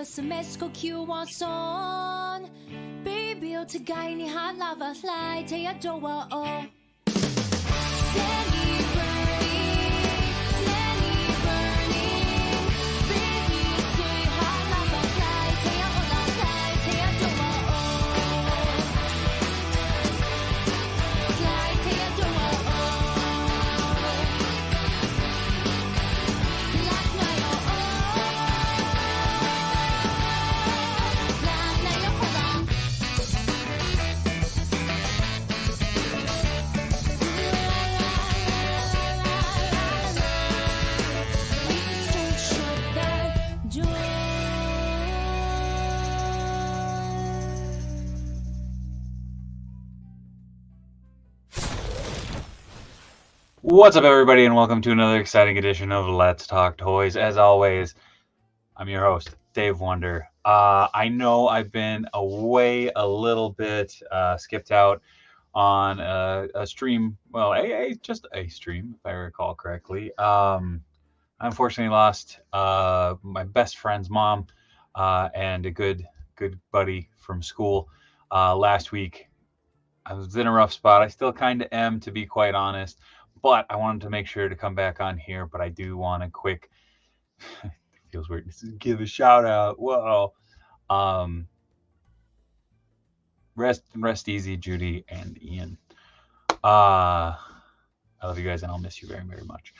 awesomeness 꼭 키워선 Baby 어떻게 한 lava fly 태양좋아 Steady burning Steady burning Baby 어떻게 한 lava fly 태양 올라가 태양좋아 Fly 태양좋아 What's up, everybody, and welcome to another exciting edition of Let's Talk Toys. As always, I'm your host, Dave Wonder. I know I've been away a little bit, skipped out on a stream. Well, just a stream, if I recall correctly. I unfortunately lost my best friend's mom and a good buddy from school last week. I was in a rough spot. I still kind of am, to be quite honest. But I wanted to make sure to come back on here. But I do want a quick, it feels weird to give a shout out. Whoa. Rest easy, Judy and Ian. I love you guys and I'll miss you very, very much.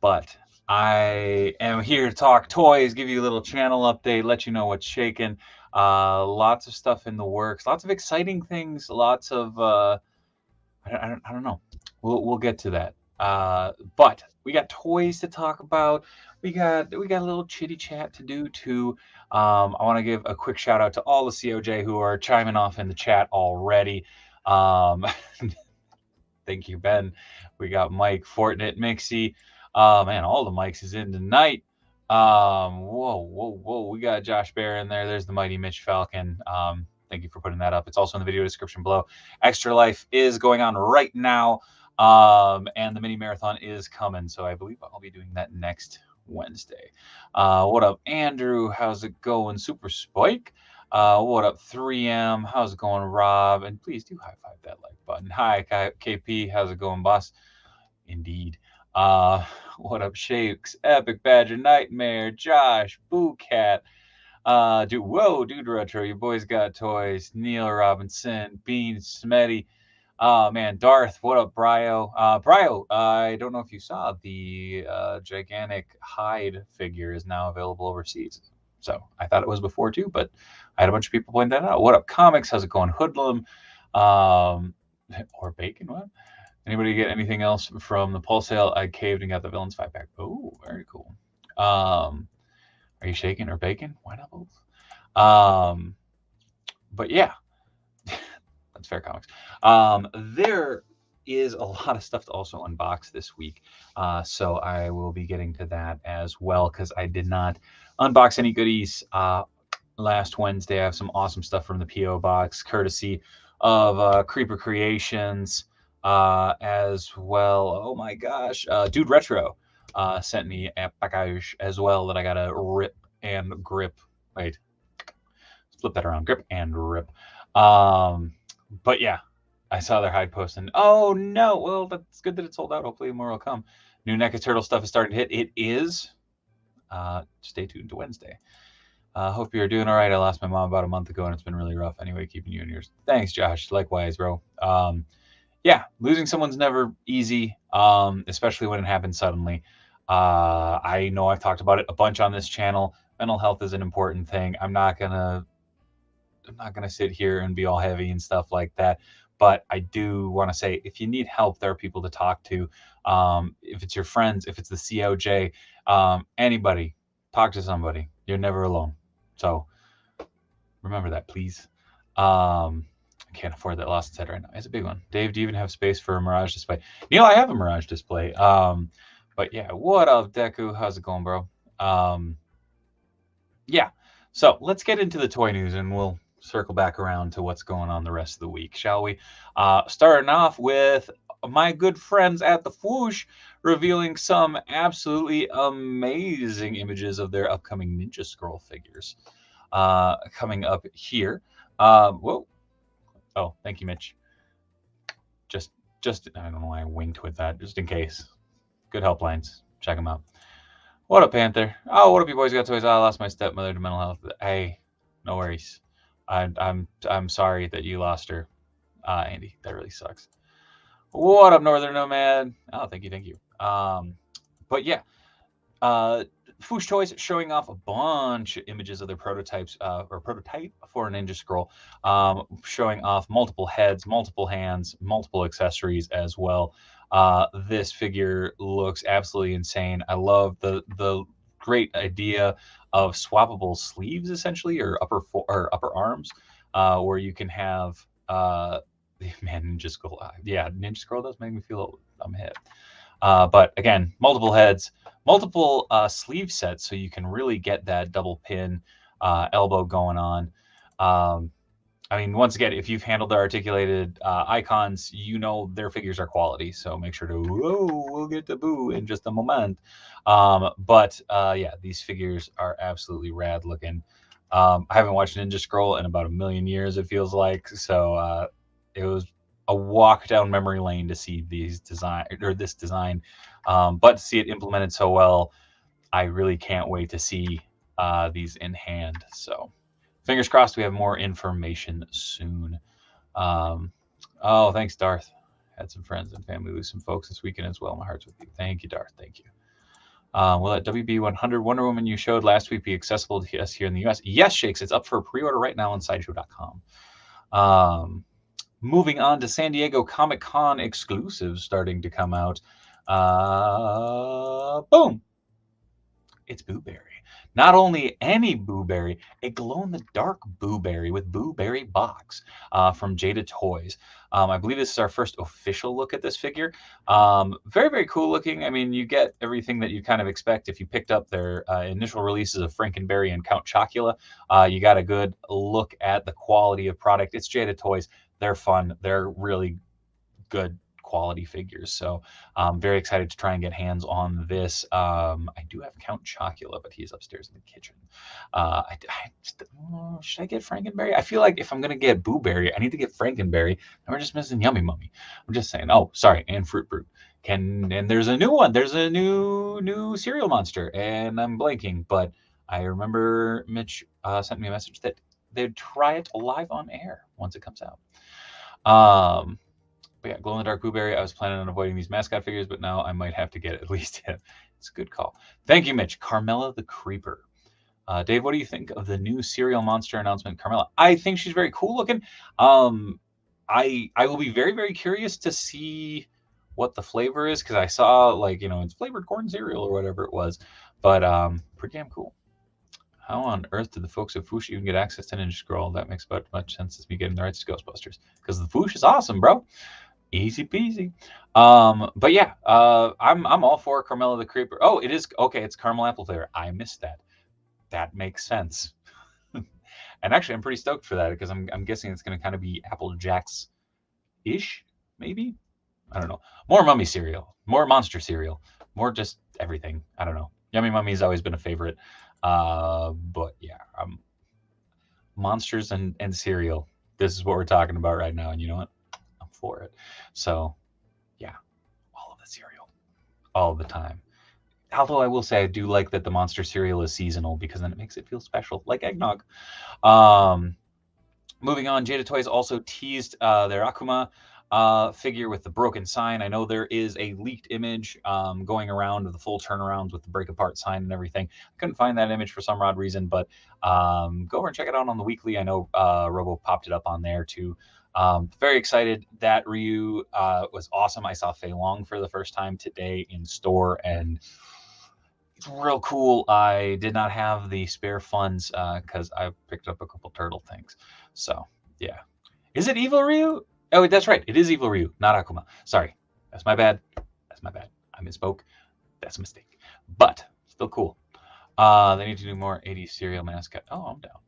But I am here to talk toys, give you a little channel update, let you know what's shaking. Lots of stuff in the works, lots of exciting things, lots of, I don't know. We'll get to that. But we got toys to talk about. We got a little chitty chat to do too. I want to give a quick shout out to all the COJ who are chiming off in the chat already. Thank you, Ben. We got Mike, Fortnite, Mixie. Man, all the mics is in tonight. Whoa. We got Josh Bear in there. There's the mighty Mitch Falcon. Thank you for putting that up. It's also in the video description below. Extra Life is going on right now. And the mini marathon is coming, so I believe I'll be doing that next Wednesday. What up, Andrew? How's it going? Super Spike. What up, 3M? How's it going, Rob? And please do high five that like button. Hi, KP. How's it going, boss? Indeed. What up, Shakes? Epic Badger Nightmare. Josh, Boo Cat. Dude Retro. Your boys got toys. Neil Robinson, Bean, Smetty. Man, Darth, what up, Brio? Brio, I don't know if you saw the gigantic hide figure is now available overseas. So I thought it was before too, but I had a bunch of people point that out. What up, Comics? How's it going? Hoodlum, or Bacon? What? Anybody get anything else from the Pulse sale? I caved and got the Villains 5-pack. Oh, very cool. Are you shaking or bacon? Why not both? But yeah. That's Fair Comics. There is a lot of stuff to also unbox this week. So I will be getting to that as well because I did not unbox any goodies last Wednesday. I have some awesome stuff from the P.O. Box, courtesy of Creeper Creations as well. Oh my gosh. Dude Retro sent me a package as well that I got to rip and grip. Wait. Flip that around. Grip and rip. But yeah, I saw their hide post and oh no, well, that's good that it sold out. Hopefully more will come. New NECA Turtle stuff is starting to hit. It is. Stay tuned to Wednesday. Hope you're doing all right. I lost my mom about a month ago and it's been really rough. Anyway, keeping you in yours. Thanks, Josh. Likewise, bro. Yeah, losing someone's never easy, especially when it happens suddenly. I know I've talked about it a bunch on this channel. Mental health is an important thing. I'm not gonna sit here and be all heavy and stuff like that. But I do want to say, if you need help, there are people to talk to. If it's your friends, if it's the COJ, anybody, talk to somebody. You're never alone. So remember that, please. I can't afford that lost set right now. It's a big one. Dave, do you even have space for a Mirage display? Neil, I have a Mirage display. But yeah, what up, Deku? How's it going, bro? Yeah. So let's get into the toy news and we'll circle back around to what's going on the rest of the week, shall we? Starting off with my good friends at the Fwoosh revealing some absolutely amazing images of their upcoming Ninja Scroll figures. coming up here. Whoa. Oh, thank you, Mitch. Just I don't know why I winked with that, just in case. Good helplines. Check them out. What up, Panther? Oh, what up, you boys? Got toys? I lost my stepmother to mental health. Hey, no worries. I'm sorry that you lost her, Andy. That really sucks. What up, Northern Nomad? Oh, thank you. But yeah, Foosh Toys showing off a bunch of images of their prototypes, or prototype for a Ninja Scroll, showing off multiple heads, multiple hands, multiple accessories as well. This figure looks absolutely insane. I love the great idea of swappable sleeves, essentially, or upper arms, where you can have man, Ninja Scroll. Yeah, Ninja Scroll does make me feel I'm hit. But again, multiple heads, multiple sleeve sets, so you can really get that double pin elbow going on. I mean, once again, if you've handled the articulated icons, you know their figures are quality. So make sure to, we'll get to Boo in just a moment. But yeah, these figures are absolutely rad looking. I haven't watched Ninja Scroll in about 1,000,000 years, it feels like. So it was a walk down memory lane to see this design, but to see it implemented so well, I really can't wait to see these in hand. So fingers crossed we have more information soon. Oh, thanks, Darth. Had some friends and family lose some folks this weekend as well. My heart's with you. Thank you, Darth. Thank you. Will that WB100 Wonder Woman you showed last week be accessible to us here in the US? Yes, Shakes. It's up for pre-order right now on sideshow.com. Moving on to San Diego Comic-Con exclusives starting to come out. Boom! It's Boo Berry. Not only any Boo Berry, a glow-in-the-dark Boo Berry with Boo Berry box from Jada Toys. I believe this is our first official look at this figure. Very, very cool looking. I mean, you get everything that you kind of expect if you picked up their initial releases of Frankenberry and Count Chocula. You got a good look at the quality of product. It's Jada Toys. They're fun. They're really good quality figures. So I'm very excited to try and get hands on this. I do have Count Chocula, but he's upstairs in the kitchen. Should I get Frankenberry? I feel like if I'm going to get Boo Berry, I need to get Frankenberry. And we're just missing Yummy Mummy. I'm just saying. Oh, sorry. And Fruit Brute. And there's a new one. There's a new cereal monster. And I'm blanking. But I remember Mitch sent me a message that they'd try it live on air once it comes out. But yeah, glow-in-the-dark Boo Berry. I was planning on avoiding these mascot figures, but now I might have to get at least him. It's a good call. Thank you, Mitch. Carmella the Creeper. Dave, what do you think of the new cereal monster announcement, Carmella? I think she's very cool looking. I will be very, very curious to see what the flavor is, because I saw, like, it's flavored corn cereal or whatever it was. But pretty damn cool. How on earth did the folks at Foosh even get access to Ninja Scroll? That makes about as much sense as me getting the rights to Ghostbusters. Because the Foosh is awesome, bro. Easy peasy. But yeah, I'm all for Carmella the Creeper. Oh, it is okay. It's caramel apple flavor. I missed that. That makes sense. And actually, I'm pretty stoked for that, because I'm guessing it's going to kind of be Apple Jacks ish, maybe. I don't know. More mummy cereal, more monster cereal, more just everything. I don't know. Yummy Mummy's always been a favorite. But yeah, monsters and cereal. This is what we're talking about right now, and you know what? I'm for it. So yeah, all of the cereal, all the time. Although I will say I do like that the monster cereal is seasonal, because then it makes it feel special, like eggnog. Moving on, Jada Toys also teased their Akuma figure with the broken sign. I know there is a leaked image going around of the full turnaround with the break apart sign and everything. I couldn't find that image for some odd reason, but go over and check it out on the weekly. I know Robo popped it up on there too. Very excited. That Ryu was awesome. I saw Fei Long for the first time today in store, and it's real cool. I did not have the spare funds because I picked up a couple turtle things. So yeah. Is it Evil Ryu? Oh, that's right. It is Evil Ryu, not Akuma. Sorry. That's my bad. I misspoke. That's a mistake. But still cool. They need to do more 80s cereal mascot. Oh, I'm down.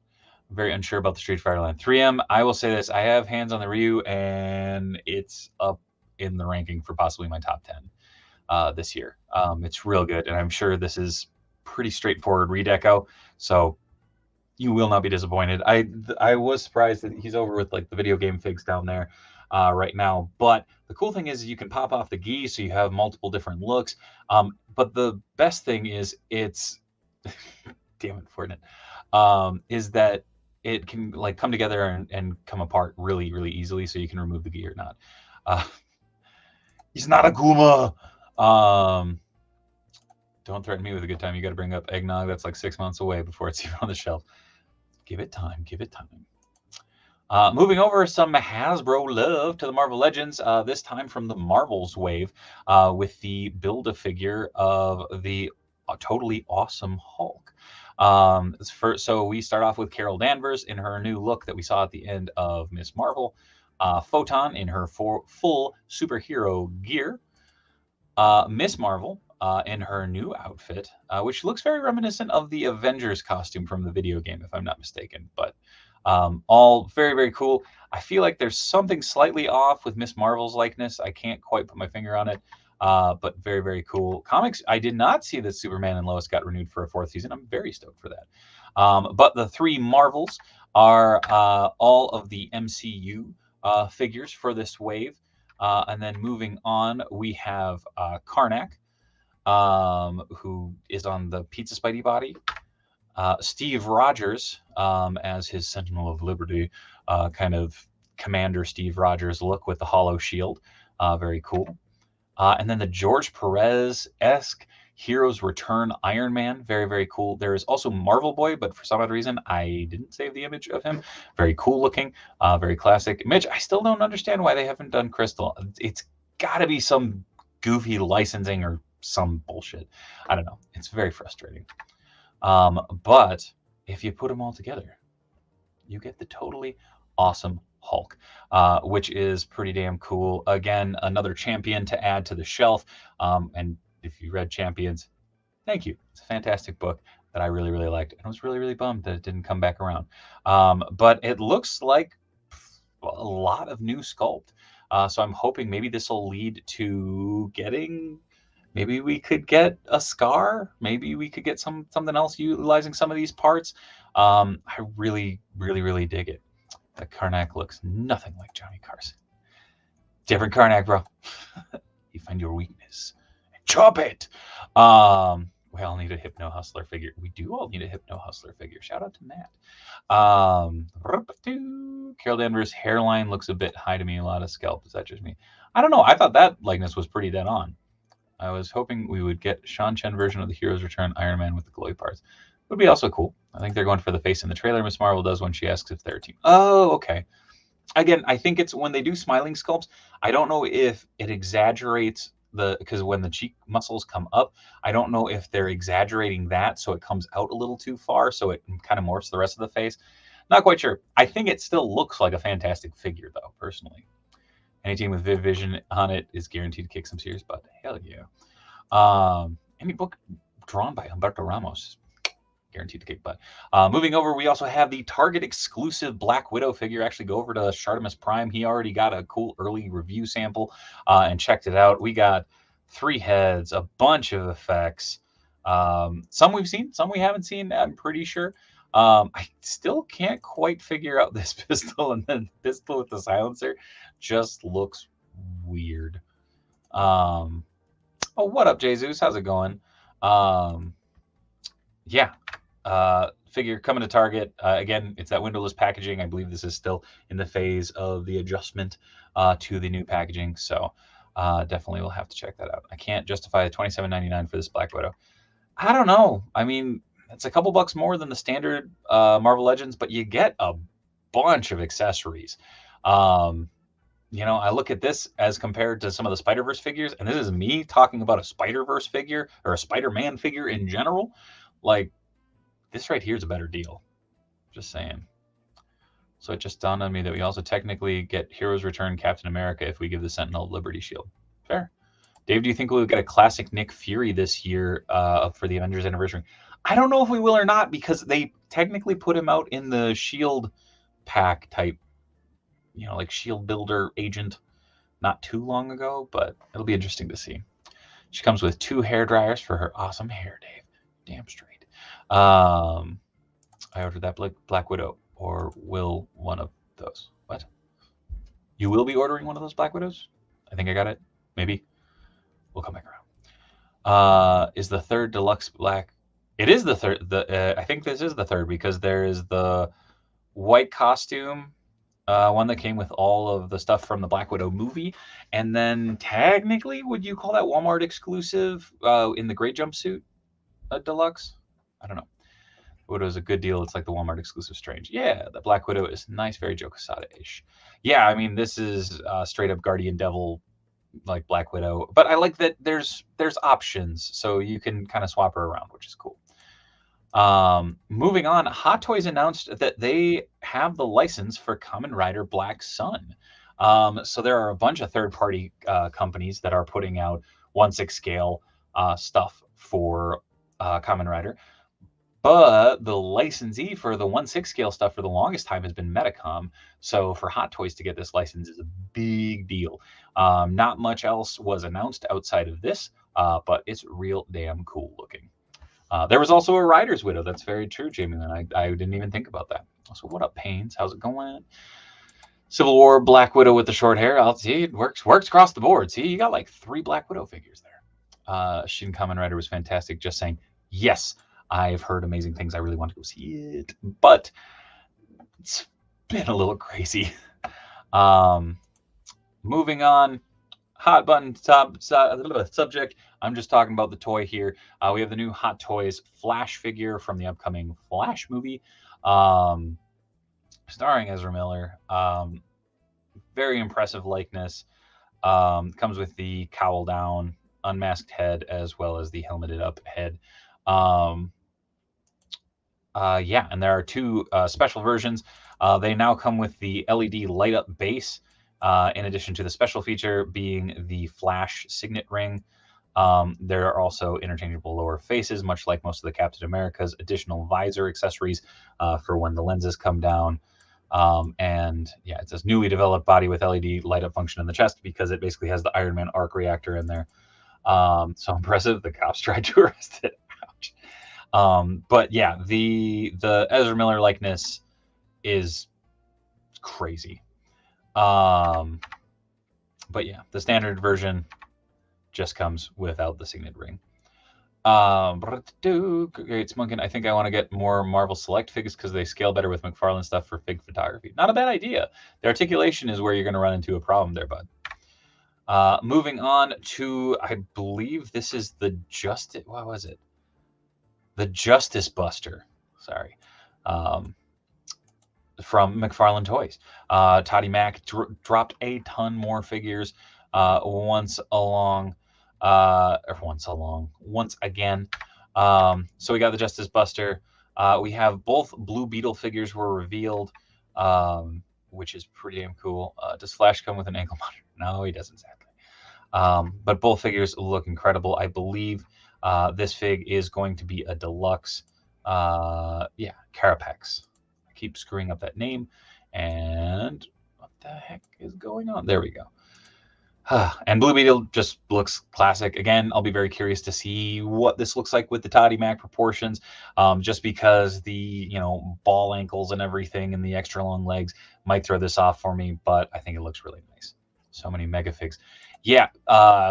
I'm very unsure about the Street Fighter line. 3M, I will say this. I have hands on the Ryu, and it's up in the ranking for possibly my top 10 this year. It's real good, and I'm sure this is pretty straightforward redeco. So You will not be disappointed. I was surprised that he's over with like the video game figs down there right now. But the cool thing is you can pop off the gi, so you have multiple different looks. But the best thing is it's damn it, Fortnite, is that it can like come together and come apart really, really easily, so you can remove the gi or not. He's not Akuma. Don't threaten me with a good time. You got to bring up eggnog. That's like 6 months away before it's even on the shelf. Give it time. Give it time. Moving over some Hasbro love to the Marvel Legends, this time from the Marvels wave, with the Build-A-Figure of the totally awesome Hulk. So we start off with Carol Danvers in her new look that we saw at the end of Miss Marvel. Photon in her full superhero gear. Miss Marvel in her new outfit, which looks very reminiscent of the Avengers costume from the video game, if I'm not mistaken. But all very, very cool. I feel like there's something slightly off with Miss Marvel's likeness. I can't quite put my finger on it, but very, very cool. Comics, I did not see that Superman and Lois got renewed for a 4th season. I'm very stoked for that. But the 3 Marvels are all of the MCU figures for this wave. And then moving on, we have Karnak, who is on the Pizza Spidey body. Steve Rogers as his Sentinel of Liberty, kind of Commander Steve Rogers look with the hollow shield. Very cool. And then the George Perez-esque Heroes Return Iron Man. Very, very cool. There is also Marvel Boy, but for some odd reason, I didn't save the image of him. Very cool looking, very classic. Mitch, I still don't understand why they haven't done Crystal. It's got to be some goofy licensing or some bullshit. I don't know. It's very frustrating. But if you put them all together, you get the totally awesome Hulk, which is pretty damn cool. Again, another champion to add to the shelf. And if you read Champions, thank you. It's a fantastic book that I really, really liked. And I was really, really bummed that it didn't come back around. But it looks like a lot of new sculpt. So I'm hoping maybe this will lead to getting... Maybe we could get a Scar. Maybe we could get something else utilizing some of these parts. I really, really, really dig it. The Karnak looks nothing like Johnny Carson. Different Karnak, bro. You find your weakness and chop it. We all need a Hypno Hustler figure. We do all need a Hypno Hustler figure. Shout out to Matt. Carol Danvers' hairline looks a bit high to me. A lot of scalp. Is that just me? I don't know. I thought that likeness was pretty dead on. I was hoping we would get Sean Chen version of the Heroes Return Iron Man with the glowy parts. Would be also cool. I think they're going for the face in the trailer. Miss Marvel does when she asks if they're a team. Oh, okay. Again, I think it's when they do smiling sculpts, I don't know if it exaggerates because when the cheek muscles come up, I don't know if they're exaggerating that so it comes out a little too far so it kind of morphs the rest of the face. Not quite sure. I think it still looks like a fantastic figure, though, personally. Any team with Viv Vision on it is guaranteed to kick some serious butt. Hell yeah. Any book drawn by Humberto Ramos, guaranteed to kick butt. Moving over, we also have the Target exclusive Black Widow figure. Actually, go over to Shartimus Prime. He already got a cool early review sample and checked it out. We got 3 heads, a bunch of effects. Some we've seen, some we haven't seen, I'm pretty sure. I still can't quite figure out this pistol, and then pistol with the silencer just looks weird. Oh, what up, Jesus? How's it going? Yeah. Figure coming to Target. Again, it's that windowless packaging. I believe this is still in the phase of the adjustment to the new packaging. So definitely we'll have to check that out. I can't justify the $27.99 for this Black Widow. I don't know. I mean, it's a couple bucks more than the standard Marvel Legends, but you get a bunch of accessories. You know, I look at this as compared to some of the Spider-Verse figures, and this is me talking about a Spider-Verse figure or a Spider-Man figure in general. Like, this right here is a better deal. Just saying. So it just dawned on me that we also technically get Heroes Return Captain America if we give the Sentinel Liberty Shield. Fair. Dave, do you think we'll get a classic Nick Fury this year for the Avengers Anniversary? I don't know if we will or not, because they technically put him out in the Shield pack type, you know, like Shield Builder agent not too long ago, but it'll be interesting to see. She comes with 2 hair dryers for her awesome hair, Dave. Damn straight. I ordered that Black Widow, or will one of those? What? You will be ordering one of those Black Widows? I think I got it. Maybe. We'll come back around. Is the third deluxe black? It is the third. I think this is the third because there is the white costume, one that came with all of the stuff from the Black Widow movie, and then technically, would you call that Walmart exclusive in the gray jumpsuit, deluxe? I don't know. Widow's a good deal. It's like the Walmart exclusive Strange. Yeah, the Black Widow is nice, very Joe Quesada-ish. Yeah, I mean, this is straight up Guardian Devil, like Black Widow. But I like that there's options, so you can kind of swap her around, which is cool. Moving on, Hot Toys announced that they have the license for Kamen Rider Black Sun. So there are a bunch of third-party companies that are putting out 1/6 scale stuff for Kamen Rider. But the licensee for the 1/6 scale stuff for the longest time has been Metacom. So for Hot Toys to get this license is a big deal. Not much else was announced outside of this, but it's real damn cool looking. There was also a Rider's Widow. That's very true, Jamie. And I didn't even think about that. So what up, Pains? How's it going? Civil War Black Widow with the short hair. I'll see it works across the board. See, you got like 3 Black Widow figures there. Shin Kamen Rider was fantastic. Just saying, yes. I've heard amazing things. I really want to go see it, but it's been a little crazy. Moving on, hot button subject. I'm just talking about the toy here. We have the new Hot Toys Flash figure from the upcoming Flash movie, starring Ezra Miller. Very impressive likeness. Comes with the cowl down, unmasked head, as well as the helmeted up head. Yeah, and there are 2 special versions. They now come with the LED light up base, in addition to the special feature being the Flash signet ring. There are also interchangeable lower faces, much like most of the Captain America's, additional visor accessories for when the lenses come down. And yeah, it says newly developed body with LED light up function in the chest because it basically has the Iron Man arc reactor in there. So impressive. The cops tried to arrest it. Ouch. But yeah, the Ezra Miller likeness is crazy. But yeah, the standard version just comes without the signet ring. Great Smunkin. I think I want to get more Marvel Select figures because they scale better with McFarlane stuff for fig photography. Not a bad idea. The articulation is where you're going to run into a problem there, bud. Moving on to, I believe this is the Justice. What was it? The Justice Buster. Sorry. From McFarlane Toys. Toddy Mac dropped a ton more figures once again. So we got the Justice Buster. We have both Blue Beetle figures were revealed, which is pretty damn cool. Does Flash come with an ankle monitor? No, he doesn't, sadly. But both figures look incredible. I believe this fig is going to be a deluxe. Yeah, Carapax. I keep screwing up that name. And what the heck is going on? There we go. And Blue Beetle just looks classic. Again, I'll be very curious to see what this looks like with the Toddy Mac proportions, just because the ball ankles and everything and the extra long legs might throw this off for me, but I think it looks really nice. So many mega figs. Yeah,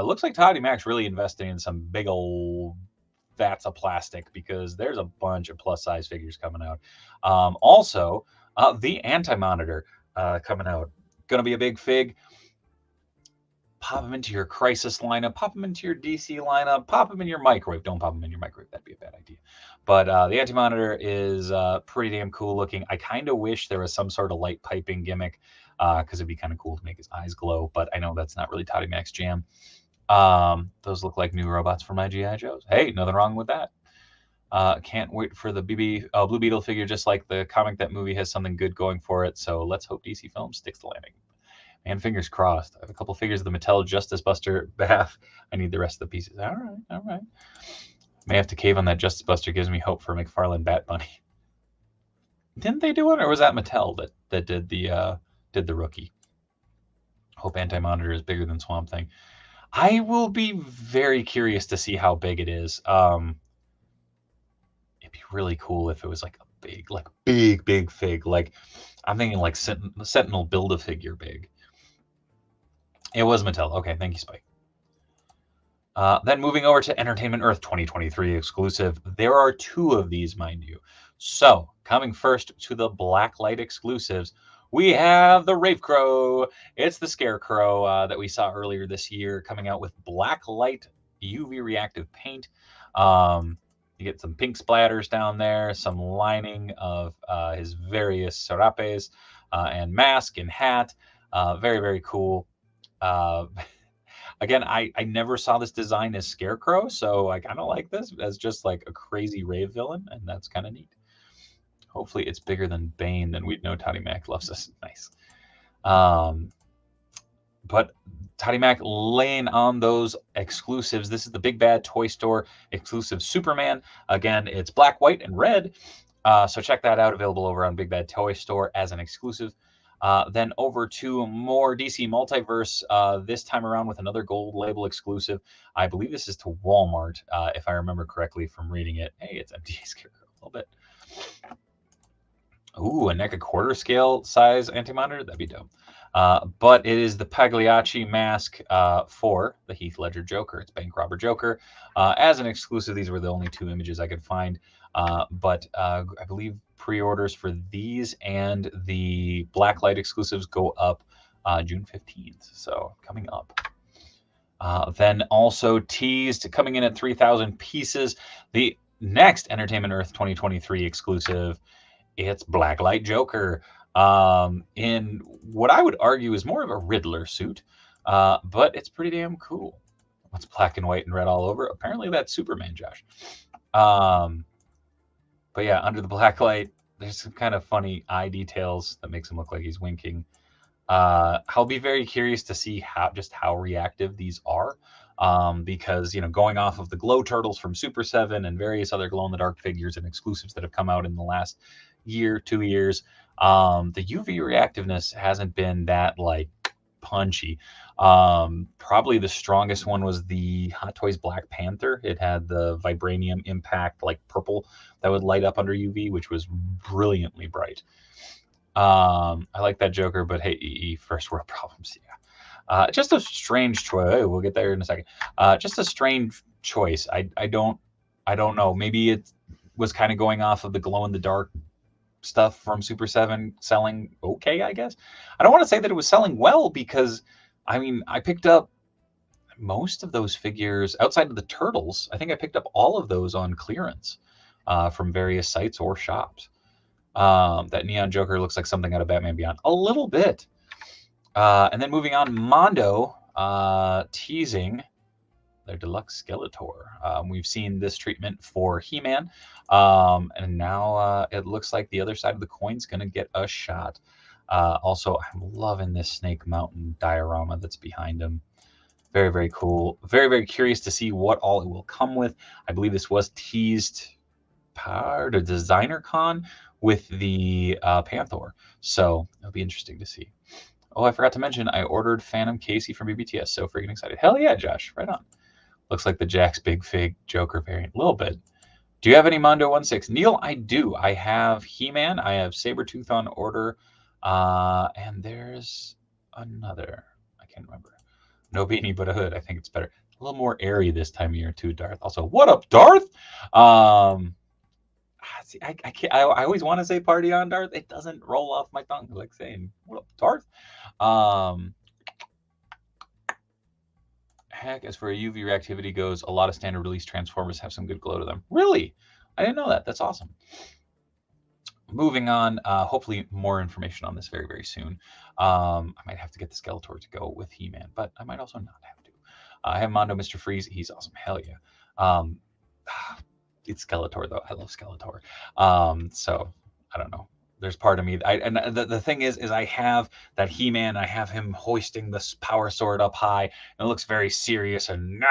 looks like Toddy Mac's really investing in some big old vats of plastic because there's a bunch of plus size figures coming out. Also, the AntiMonitor coming out. Gonna be a big fig. Pop them into your Crisis lineup, pop them into your DC lineup, pop them in your microwave. Don't pop them in your microwave. That'd be a bad idea. But the AntiMonitor is pretty damn cool looking. I kind of wish there was some sort of light piping gimmick because it'd be kind of cool to make his eyes glow. But I know that's not really Toddy Mac's jam. Those look like new robots for my G.I. Joes. Hey, nothing wrong with that. Can't wait for the Blue Beetle figure. Just like the comic, that movie has something good going for it. So let's hope DC Films sticks the landing. And fingers crossed. I have a couple figures of the Mattel Justice Buster bath. I need the rest of the pieces. All right. May have to cave on that. Justice Buster gives me hope for McFarlane Bat Bunny. Didn't they do it, or was that Mattel that did the rookie? Hope AntiMonitor is bigger than Swamp Thing. I will be very curious to see how big it is. It'd be really cool if it was like a big, like big fig. Like I'm thinking like Sentinel Build-A-Figure big. It was Mattel. Okay, thank you, Spike. Then moving over to Entertainment Earth 2023 exclusive. There are 2 of these, mind you. So coming first to the Blacklight exclusives, we have the Rave Crow. It's the Scarecrow that we saw earlier this year, coming out with Blacklight UV reactive paint. You get some pink splatters down there, some lining of his various serapes and mask and hat. Very cool. Again, I never saw this design as Scarecrow, so I kind of like this as just like a crazy rave villain, and that's kind of neat. Hopefully it's bigger than Bane, then we'd know Toddy Mac loves us. Nice. But Toddy Mac laying on those exclusives. This is the Big Bad Toy Store exclusive Superman. Again, it's black, white, and red. So check that out. Available over on Big Bad Toy Store as an exclusive. Then over to more DC Multiverse, this time around with another gold label exclusive. I believe this is to Walmart, if I remember correctly from reading it. Hey, it's MTA Scarecrow a little bit. Ooh, a NECA quarter scale size AntiMonitor. That'd be dope. But it is the Pagliacci mask for the Heath Ledger Joker. It's Bank Robber Joker. As an exclusive, these were the only 2 images I could find. But I believe pre-orders for these and the Blacklight exclusives go up June 15th. So coming up. Then also teased, coming in at 3,000 pieces, the next Entertainment Earth 2023 exclusive. It's Blacklight Joker in what I would argue is more of a Riddler suit, but it's pretty damn cool. It's black and white and red all over. Apparently that's Superman, Josh. But yeah, under the blacklight, there's some kind of funny eye details that makes him look like he's winking. I'll be very curious to see how reactive these are. Because, you know, going off of the Glow Turtles from Super 7 and various other glow-in-the-dark figures and exclusives that have come out in the last year, 2 years, the UV reactiveness hasn't been that, like, punchy. Probably the strongest one was the Hot Toys Black Panther. It had the vibranium impact, like, purple that would light up under UV, which was brilliantly bright. I like that Joker, but hey, first world problems, yeah. Just a strange choice. We'll get there in a second. Just a strange choice. I don't know. Maybe it was kind of going off of the glow in the dark stuff from Super 7 selling okay, I guess. I don't want to say that it was selling well because, I mean, I picked up most of those figures outside of the Turtles. I think I picked up all of those on clearance from various sites or shops. That Neon Joker looks like something out of Batman Beyond. A little bit. And then moving on, Mondo teasing their deluxe Skeletor. We've seen this treatment for He-Man, and now it looks like the other side of the coin's going to get a shot. Also, I'm loving this Snake Mountain diorama that's behind him. Very cool. Very curious to see what all it will come with. I believe this was teased part of Designer Con with the Panther, so it'll be interesting to see. Oh, I forgot to mention, I ordered Phantom Casey from BBTS. So freaking excited. Hell yeah, Josh. Right on. Looks like the Jax Big Fig Joker variant. A little bit. Do you have any Mondo 16? Neil, I do. I have He-Man. I have Sabretooth on order. And there's another. I can't remember. No beanie but a hood. I think it's better. A little more airy this time of year too, Darth. Also, what up, Darth? See, I can't. I always want to say "party on, Darth." It doesn't roll off my tongue like saying "what up, Darth." Heck, as for UV reactivity goes, a lot of standard release Transformers have some good glow to them. Really, I didn't know that. That's awesome. Moving on. Hopefully, more information on this very soon. I might have to get the Skeletor to go with He-Man, but I might also not have to. I have Mondo, Mr. Freeze. He's awesome. Hell yeah. It's Skeletor though. I love Skeletor. So I don't know. There's part of me. And the thing is I have that He-Man. I have him hoisting this power sword up high, and it looks very serious and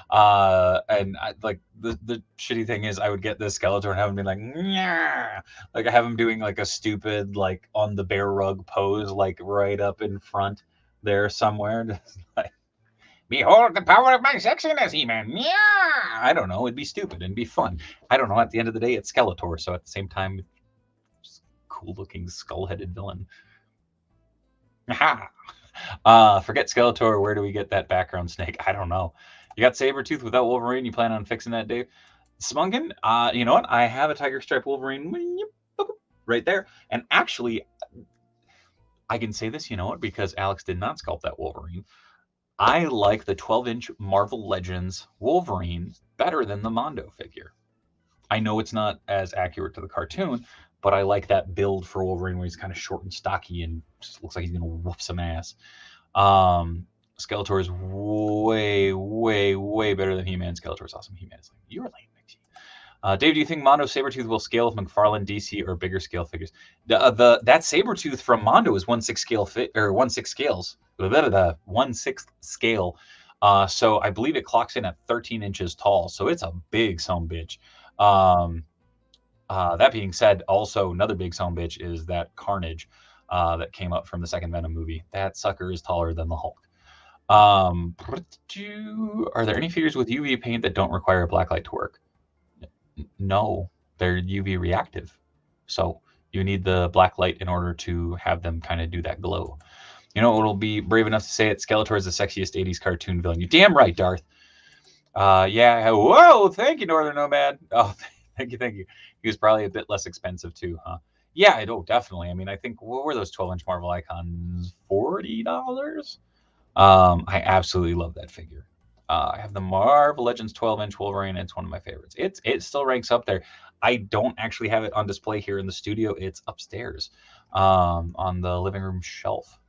and I, like the shitty thing is I would get this Skeletor and have him be like like I have him doing like a stupid like on the bear rug pose like right up in front there somewhere. Just like, behold the power of my sexiness, He-Man. Yeah, I don't know. It'd be stupid and be fun. I don't know. At the end of the day, it's Skeletor. So at the same time, cool looking skull headed villain. Forget Skeletor. Where do we get that background snake? I don't know. You got Sabretooth without Wolverine. You plan on fixing that, Dave? Smunkin, you know what? I have a Tiger Stripe Wolverine right there. And actually, I can say this, you know what? Because Alex did not sculpt that Wolverine. I like the 12-inch Marvel Legends Wolverine better than the Mondo figure. I know it's not as accurate to the cartoon, but I like that build for Wolverine where he's kind of short and stocky and just looks like he's going to whoop some ass. Skeletor is way, way, way better than He-Man. Skeletor is awesome. He-Man is like, you're lame, Mickey. Dave, do you think Mondo Sabretooth will scale with McFarlane, DC, or bigger scale figures? That Sabretooth from Mondo is 1/6 scale or 1/6 scales. The 1/6 scale. So I believe it clocks in at 13 inches tall. So it's a big son bitch. That being said, also another big son bitch is that Carnage that came up from the second Venom movie. That sucker is taller than the Hulk. Are there any figures with UV paint that don't require a blacklight to work? No, they're UV reactive. So you need the blacklight in order to have them kind of do that glow. You know, it'll be brave enough to say it. Skeletor is the sexiest 80s cartoon villain. You're damn right, Darth. Yeah. Whoa, thank you, Northern Nomad. Oh, thank you. He was probably a bit less expensive too, huh? Yeah, I know, definitely. I mean, I think, what were those 12-inch Marvel icons? $40? I absolutely love that figure. I have the Marvel Legends 12-inch Wolverine. It's one of my favorites. It still ranks up there. I don't actually have it on display here in the studio. It's upstairs on the living room shelf.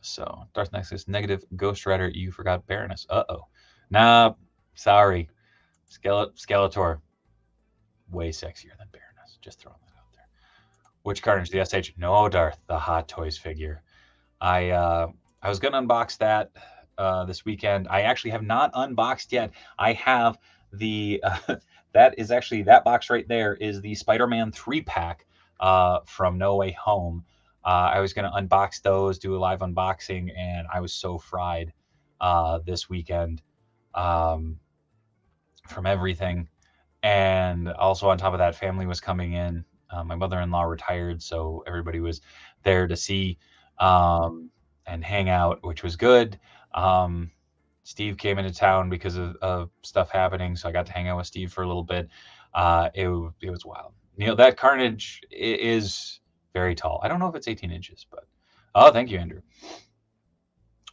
So, Darth Nexus, negative Ghost Rider, you forgot Baroness. Uh-oh. Nah, sorry. Skeletor, way sexier than Baroness. Just throwing that out there. Which Carnage? The SH? No, Darth, the Hot Toys figure. I was going to unbox that this weekend. I actually have not unboxed yet. I have the, that box right there is the Spider-Man 3-pack from No Way Home. I was going to unbox those, do a live unboxing, and I was so fried this weekend from everything. And also on top of that, family was coming in. My mother-in-law retired, so everybody was there to see and hang out, which was good. Steve came into town because of stuff happening, so I got to hang out with Steve for a little bit. It was wild. You know, that Carnage is very tall. I don't know if it's 18 inches, but oh, thank you, Andrew.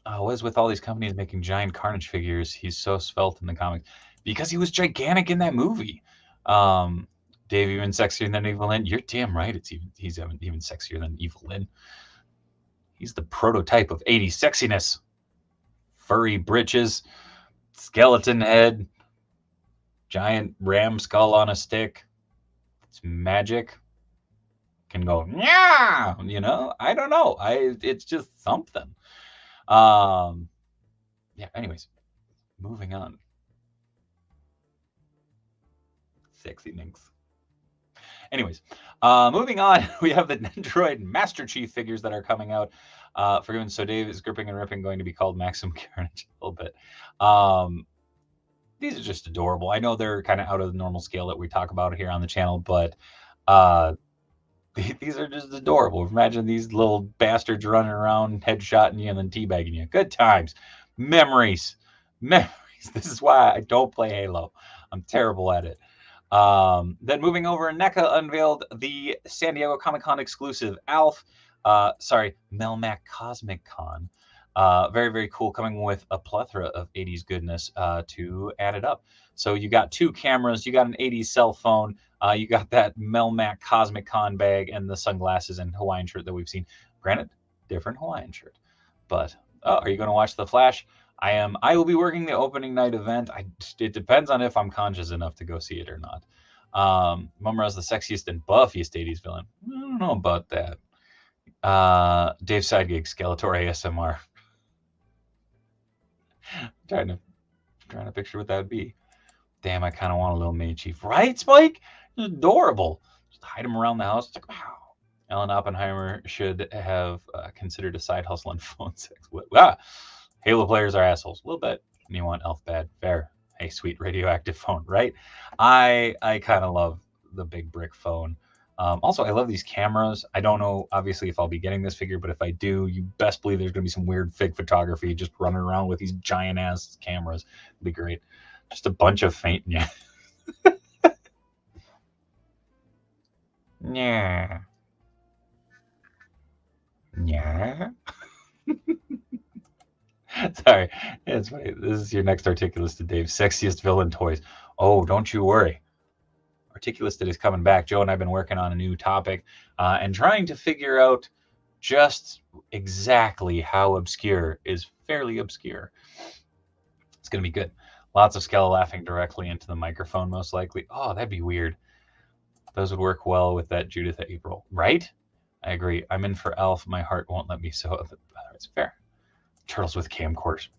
What is with all these companies making giant Carnage figures? He's so svelte in the comics because he was gigantic in that movie. Dave, even sexier than Evil Lynn? You're damn right. He's even sexier than Evil Lynn. He's the prototype of 80s sexiness. Furry britches, skeleton head, giant ram skull on a stick. It's magic. Can go, yeah, you know, I don't know. It's just something. Yeah, anyways, moving on. Sexy minx. Anyways, moving on, we have the Nendoroid Master Chief figures that are coming out. Forgiven, so Dave is gripping and ripping going to be called Maximum Carnage a little bit. These are just adorable. I know they're kind of out of the normal scale that we talk about here on the channel, but these are just adorable. Imagine these little bastards running around, headshotting you and then teabagging you. Good times. Memories. This is why I don't play Halo. I'm terrible at it. Then moving over, NECA unveiled the San Diego Comic-Con exclusive Alf. Melmac Cosmic Con. Very, very cool, coming with a plethora of 80s goodness to add it up. So you got 2 cameras, you got an 80s cell phone, you got that Melmac Cosmic Con bag, and the sunglasses and Hawaiian shirt that we've seen. Granted, different Hawaiian shirt. But, are you going to watch The Flash? I am. I will be working the opening night event. It depends on if I'm conscious enough to go see it or not. Mumra's the sexiest and buffiest 80s villain. I don't know about that. Dave Sidegig, Skeletor ASMR. trying to picture what that would be. Damn, I kind of want a little mini chief, right, Spike? It's adorable. Just hide him around the house. It's like, wow. Ellen Oppenheimer should have considered a side hustle on phone sex. Halo players are assholes. A little bit. You want Elf bad. Fair. Hey, sweet radioactive phone, right? I kind of love the big brick phone. Also, I love these cameras. I don't know, obviously, if I'll be getting this figure, but if I do, you best believe there's going to be some weird fig photography just running around with these giant-ass cameras. It'd be great. Just a bunch of faint... Yeah. Yeah. Yeah. Sorry. It's funny. This is your next Articulisted, Dave. Sexiest villain toys. Oh, don't you worry. Articulisted is coming back. Joe and I have been working on a new topic and trying to figure out just exactly how obscure is fairly obscure. It's going to be good. Lots of Skella laughing directly into the microphone, most likely. Oh, that'd be weird. Those would work well with that Judith April, right? I agree. I'm in for Elf. My heart won't let me sew it. It's fair. Turtles with camcorders.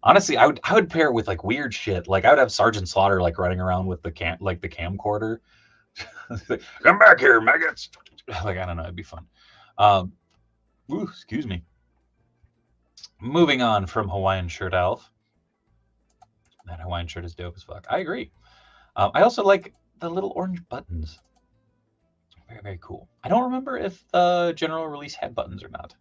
Honestly, I would pair it with like weird shit. Like I would have Sergeant Slaughter like running around with the camcorder. Come back here, maggots. Like I don't know, it'd be fun. Excuse me. Moving on from Hawaiian shirt Elf. That Hawaiian shirt is dope as fuck. I agree. I also like the little orange buttons. Very, very cool. I don't remember if the general release had buttons or not.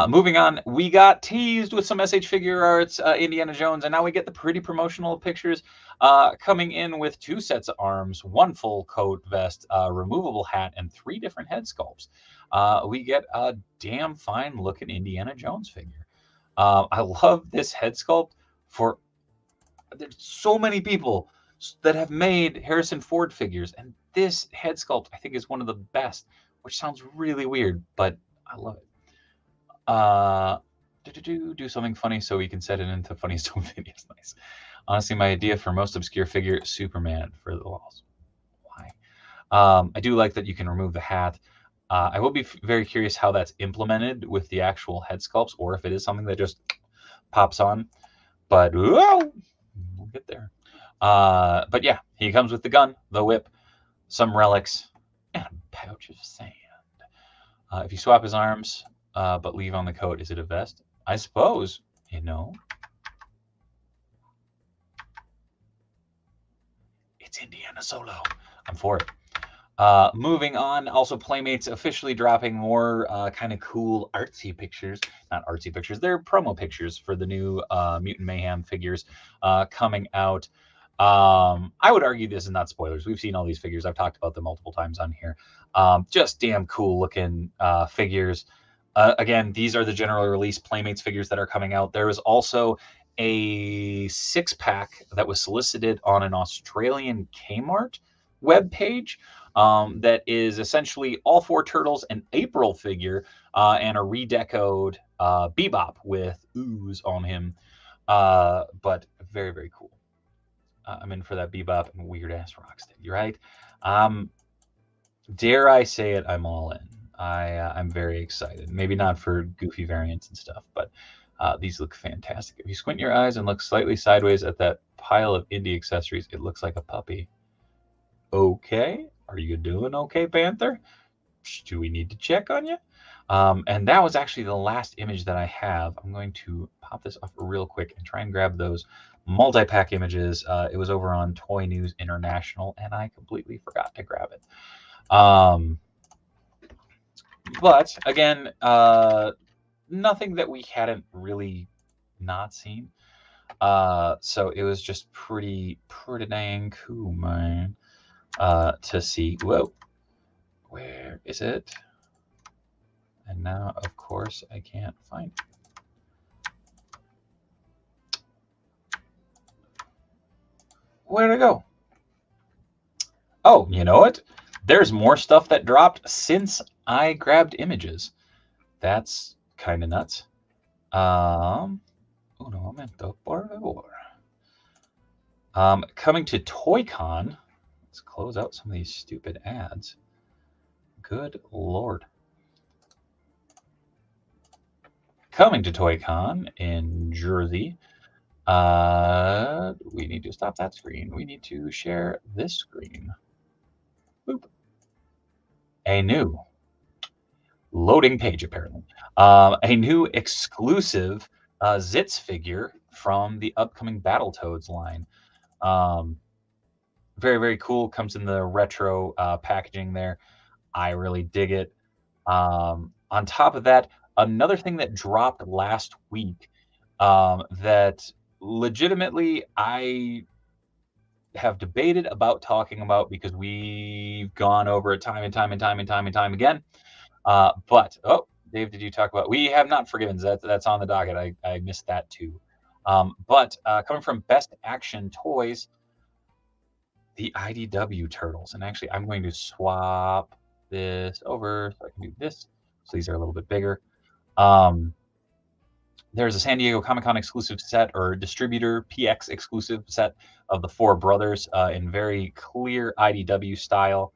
Moving on, we got teased with some SH figure arts, Indiana Jones, and now we get the pretty promotional pictures coming in with 2 sets of arms, 1 full coat vest, removable hat, and 3 different head sculpts. We get a damn fine looking Indiana Jones figure. I love this head sculpt. There's so many people that have made Harrison Ford figures, and this head sculpt I think is one of the best, which sounds really weird, but I love it. Do something funny so we can set it into funniest home videos. Nice. Honestly, my idea for most obscure figure, Superman for the walls. Why? I do like that you can remove the hat. I will be very curious how that's implemented with the actual head sculpts, or if it is something that just pops on. But we'll get there. But yeah, he comes with the gun, the whip, some relics, and a pouch of sand. If you swap his arms, but leave on the coat, is it a vest? I suppose, you know. It's Indiana Solo. I'm for it. Moving on, also Playmates officially dropping more kind of cool artsy pictures. Not artsy pictures, they're promo pictures for the new Mutant Mayhem figures coming out. I would argue this is not spoilers. We've seen all these figures. I've talked about them multiple times on here. Just damn cool looking figures. Again, these are the general release Playmates figures that are coming out. There is also a 6-pack that was solicited on an Australian Kmart webpage that is essentially all 4 Turtles, an April figure, and a redecoed Bebop with ooze on him. But very, very cool. I'm in for that Bebop and weird-ass Rocksteady, right? Dare I say it, I'm all in. I'm very excited. Maybe not for goofy variants and stuff, but these look fantastic. If you squint your eyes and look slightly sideways at that pile of indie accessories, it looks like a puppy. Okay. Are you doing okay, Panther? Do we need to check on you? And that was actually the last image that I have. I'm going to pop this off real quick and try and grab those multi-pack images. It was over on Toy News International, and I completely forgot to grab it. But again, nothing that we hadn't really not seen. So it was just pretty dang cool, man, to see. Whoa, where is it? And now, of course, I can't find it. Where'd it go? Oh, you know what? There's more stuff that dropped since I grabbed images. That's kind of nuts. Un momento, por favor. Coming to ToyCon. Let's close out some of these stupid ads. Good Lord. Coming to ToyCon in Jersey. We need to stop that screen. We need to share this screen. Boop. A new loading page, apparently. A new exclusive Zitz figure from the upcoming Battletoads line. very, very cool. Comes in the retro packaging there. I really dig it. On top of that, another thing that dropped last week that legitimately I have debated about talking about because we've gone over it time and time and time and time and time again. But oh, Dave, did you talk about? We have not forgiven. That's on the docket. I missed that too. But coming from Best Action Toys, the IDW Turtles, and actually I'm going to swap this over so I can do this. So these are a little bit bigger. There's a San Diego Comic-Con exclusive set or distributor PX exclusive set of the Four Brothers in very clear IDW style.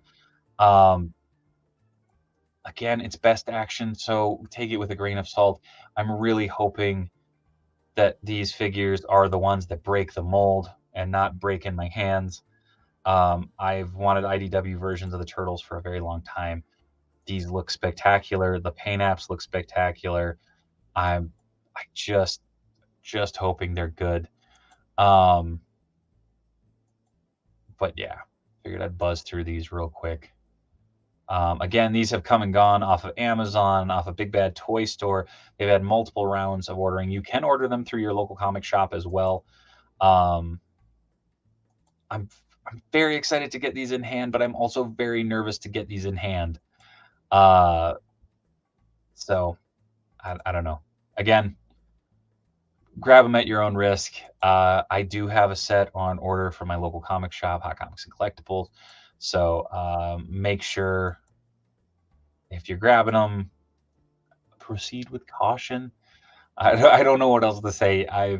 Again, it's Best Action, so take it with a grain of salt. I'm really hoping that these figures are the ones that break the mold and not break in my hands. I've wanted IDW versions of the Turtles for a very long time. These look spectacular. The paint apps look spectacular. I just hoping they're good. But yeah, figured I'd buzz through these real quick. Again, these have come and gone off of Amazon, off of Big Bad Toy Store. They've had multiple rounds of ordering. You can order them through your local comic shop as well. I'm very excited to get these in hand, but I'm also very nervous to get these in hand. So I don't know. Again, grab them at your own risk. I do have a set on order from my local comic shop, Hot Comics and Collectibles. So make sure if you're grabbing them, proceed with caution. I don't know what else to say. I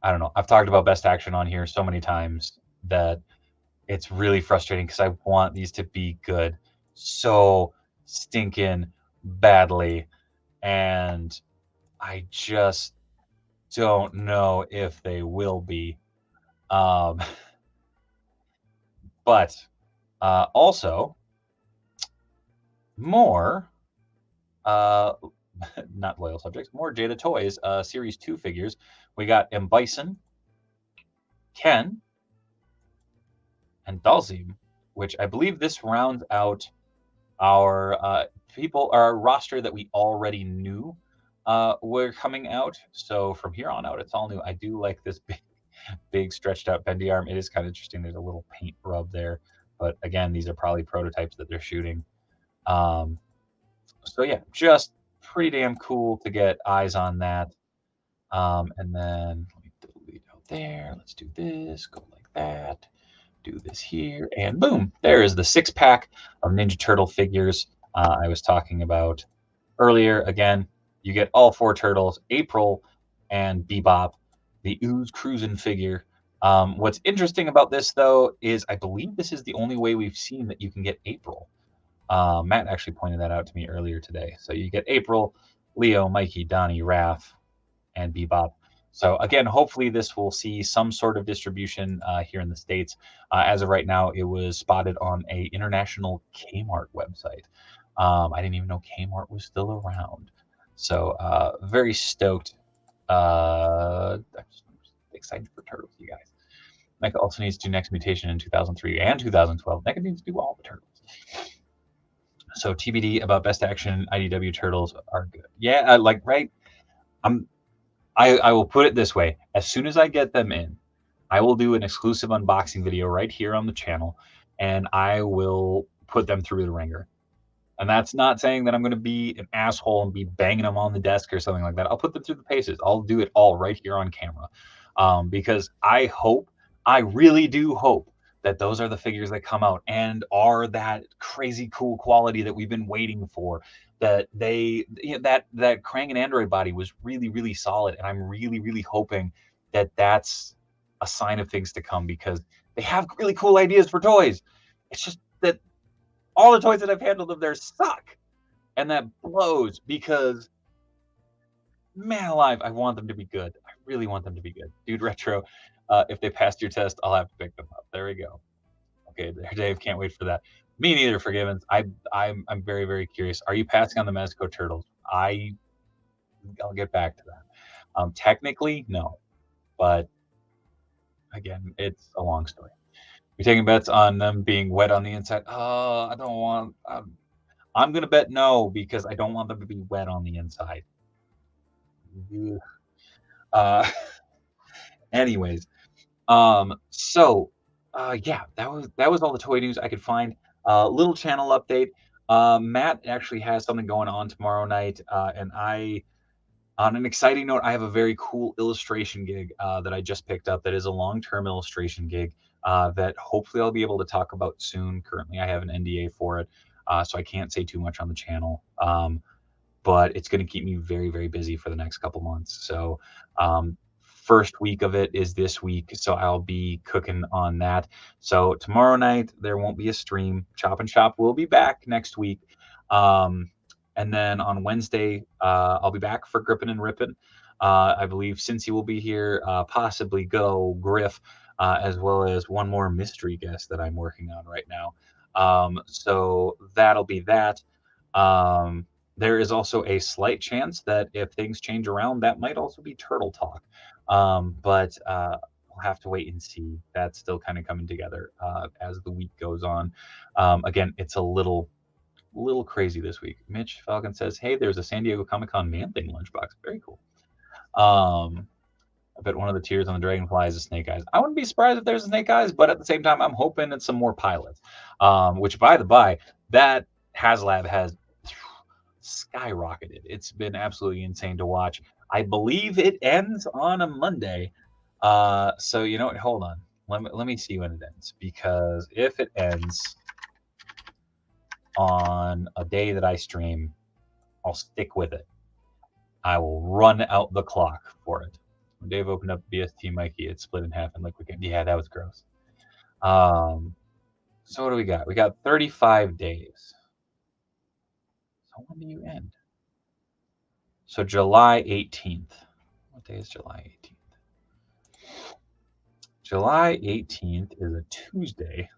don't know. I've talked about Best Action on here so many times that it's really frustrating because I want these to be good so stinking badly. And I just don't know if they will be. But also more not loyal subjects, more Jada Toys Series 2 figures. We got M. Bison, Ken, and Dalzim, which I believe this rounds out our our roster that we already knew were coming out. So from here on out, it's all new. I do like this big stretched out bendy arm. It is kind of interesting. There's a little paint rub there, but again, these are probably prototypes that they're shooting. So yeah, just pretty damn cool to get eyes on that. And then let me delete out there. Let's do this, go like that, do this here, and boom, there is the 6-pack of Ninja Turtle figures I was talking about earlier. Again, you get all 4 turtles, April and Bebop, the Ooze Cruisin' figure. What's interesting about this, though, is I believe this is the only way we've seen that you can get April. Matt actually pointed that out to me earlier today. So you get April, Leo, Mikey, Donnie, Raph, and Bebop. So again, hopefully this will see some sort of distribution here in the States. As of right now, it was spotted on a international Kmart website. I didn't even know Kmart was still around. So very stoked. I'm just excited for Turtles, you guys. Mecha also needs to do Next Mutation in 2003 and 2012. Mecha needs to do all the Turtles. So TBD about Best Action IDW Turtles are good. Yeah, right. I will put it this way: as soon as I get them in, I will do an exclusive unboxing video right here on the channel, and I will put them through the ringer. And that's not saying that I'm going to be an asshole and be banging them on the desk or something like that. I'll put them through the paces. I'll do it all right here on camera, because I really do hope that those are the figures that come out and are that crazy cool quality that we've been waiting for. That that Krang and Android body was really, really solid, and I'm really, really hoping that that's a sign of things to come, because they have really cool ideas for toys. It's just that all the toys that I've handled of theirs suck, and that blows, because man alive, I want them to be good. I really want them to be good. Dude Retro, if they passed your test, I'll have to pick them up. There we go. Okay, there, Dave. Can't wait for that. Me neither, Forgivens. I'm very, very curious. Are you passing on the Mezco Turtles? I'll get back to that. Technically, no, but again, it's a long story. You're taking bets on them being wet on the inside. Oh, I don't want. I'm gonna bet no because I don't want them to be wet on the inside. Ugh. Uh, anyways, so yeah, that was all the toy news I could find. Little channel update. Matt actually has something going on tomorrow night, and on an exciting note, I have a very cool illustration gig that I just picked up. That is a long-term illustration gig that hopefully I'll be able to talk about soon. Currently, I have an NDA for it, so I can't say too much on the channel. But it's going to keep me very, very busy for the next couple months. So first week of it is this week, so I'll be cooking on that. So tomorrow night there won't be a stream. Chop and Shop will be back next week. And then on Wednesday, I'll be back for Grippin' and Rippin'. I believe Cincy will be here, possibly good old Griff, as well as one more mystery guest that I'm working on right now. So that'll be that. There is also a slight chance that if things change around, that might also be Turtle Talk. But we'll have to wait and see. That's still kind of coming together as the week goes on. Again, it's a little crazy this week. Mitch Falcon says, "Hey, there's a San Diego Comic-Con Man-Thing lunchbox. Very cool." I bet one of the tiers on the Dragonfly is a Snake Eyes. I wouldn't be surprised if there's a Snake Eyes, but at the same time, I'm hoping it's some more pilots. Which, by the by, that Haslab has skyrocketed. It's been absolutely insane to watch. I believe it ends on a Monday. So you know what? Hold on. Let me see when it ends, because if it ends on a day that I stream, I'll stick with it. I will run out the clock for it. When Dave opened up BST Mikey, it split in half in liquid. Yeah, that was gross. So what do we got? We got 35 days. So when do you end? So July 18th. What day is July 18th? July 18th is a Tuesday.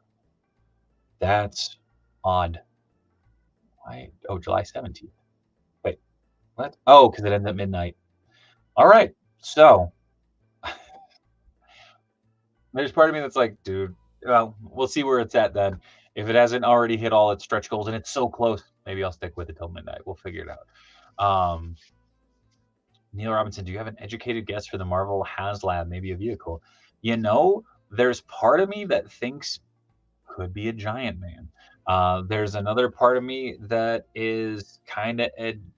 That's odd. Oh, July 17th. Wait, what? Oh, because it ends at midnight. All right, so there's part of me that's like, dude, well, we'll see where it's at then. If it hasn't already hit all its stretch goals and it's so close, maybe I'll stick with it till midnight. We'll figure it out. Neil Robinson, do you have an educated guess for the Marvel Haslab, maybe a vehicle? You know, there's part of me that thinks could be a Giant Man. There's another part of me that is kind of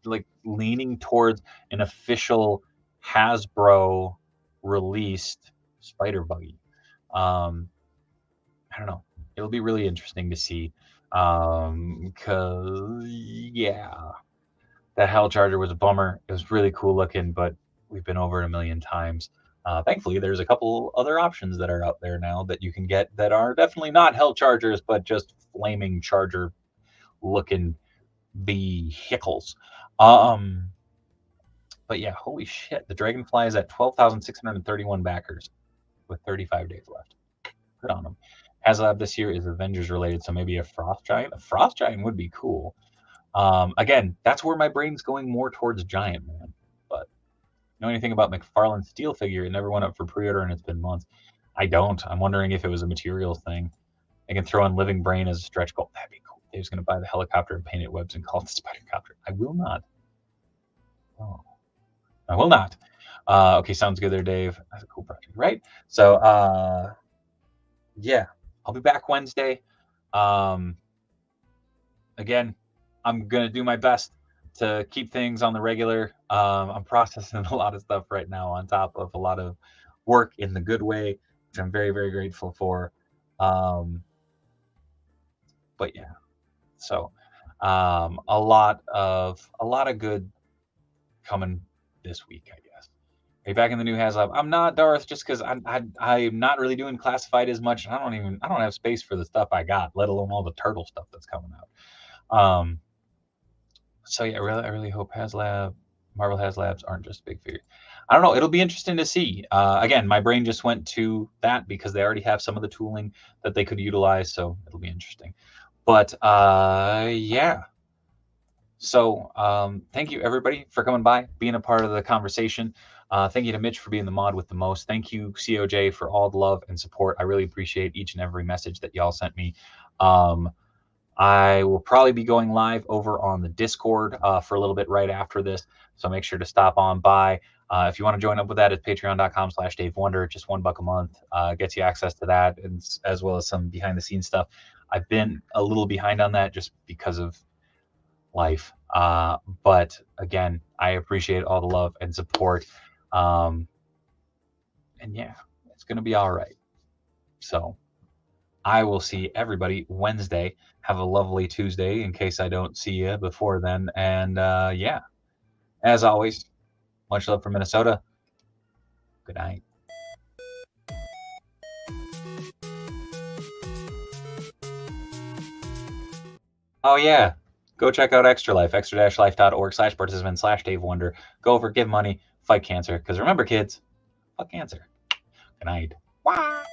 like leaning towards an official Hasbro released Spider Buggy. I don't know. It'll be really interesting to see. Because yeah, that Hell Charger was a bummer. It was really cool looking, but we've been over it a million times. Thankfully, there's a couple other options that are out there now that you can get that are definitely not Hell Chargers, but just flaming Charger looking vehicles. But yeah, holy shit. The Dragonfly is at 12,631 backers with 35 days left. Good on them. Haslab this year is Avengers related, so maybe a Frost Giant. A Frost Giant would be cool. Again, that's where my brain's going more towards Giant Man. But know anything about McFarlane's Steel figure? It never went up for pre-order and it's been months. I don't. I'm wondering if it was a materials thing. I can throw in Living Brain as a stretch goal. That'd be cool. Dave's going to buy the helicopter and paint it webs and call it the Spider-Copter. I will not. Oh, I will not. Okay, sounds good there, Dave. That's a cool project, right? So, yeah, I'll be back Wednesday. Again, I'm going to do my best to keep things on the regular. I'm processing a lot of stuff right now on top of a lot of work in the good way, which I'm very, very grateful for. But yeah, so a lot of good coming this week, I guess. Are you back in the new Haslab? I'm not, Darth, just because I'm not really doing classified as much. I don't have space for the stuff I got, let alone all the turtle stuff that's coming out. So yeah, I really hope Marvel Haslabs aren't just big figures. I don't know. It'll be interesting to see. Again, my brain just went to that because they already have some of the tooling that they could utilize, so it'll be interesting. But yeah. So thank you, everybody, for coming by, being a part of the conversation. Thank you to Mitch for being the mod with the most. Thank you, COJ, for all the love and support. I really appreciate each and every message that y'all sent me. I will probably be going live over on the Discord for a little bit right after this, so make sure to stop on by. If you want to join up with that, it's patreon.com/DaveWonder. Just $1 a month gets you access to that, and as well as some behind-the-scenes stuff. I've been a little behind on that just because of life. But again, I appreciate all the love and support. And yeah, it's going to be all right. So I will see everybody Wednesday. Have a lovely Tuesday in case I don't see you before then. And yeah, as always, much love from Minnesota. Good night. Oh yeah, go check out Extra Life, extra-life.org/participant/DaveWonder. Go over, give money, fight cancer. Because remember, kids, fuck cancer. Good night. Wah!